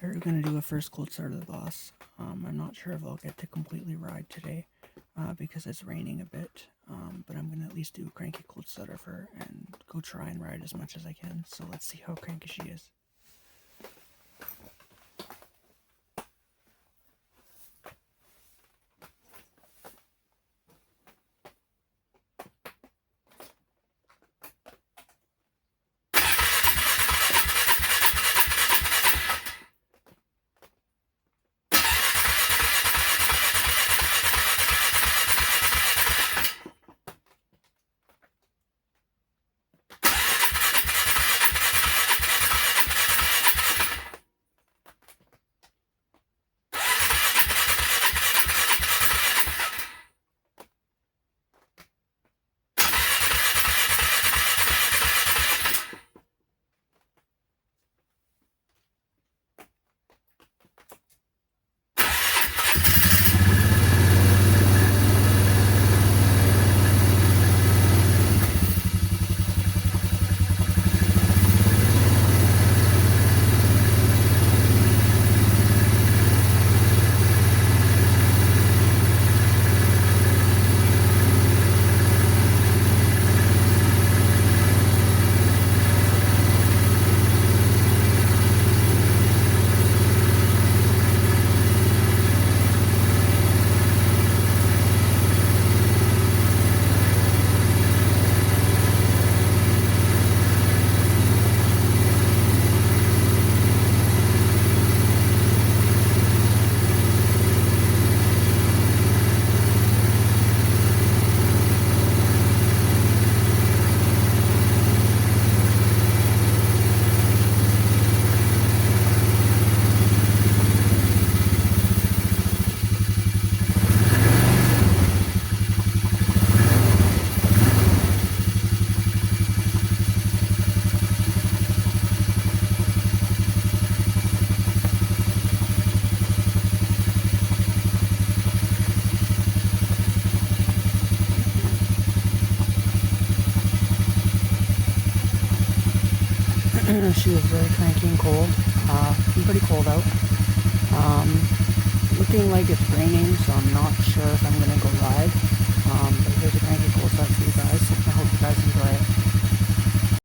We're going to do a first cold start of the boss. I'm not sure if I'll get to completely ride today because it's raining a bit, but I'm going to at least do a cranky cold starter and go try and ride as much as I can. So let's see how cranky she is. She was very cranky and cold. I'm pretty cold out. Looking like it's raining, so I'm not sure if I'm going to go ride. But here's a cranky cold start for you guys. I hope you guys enjoy it.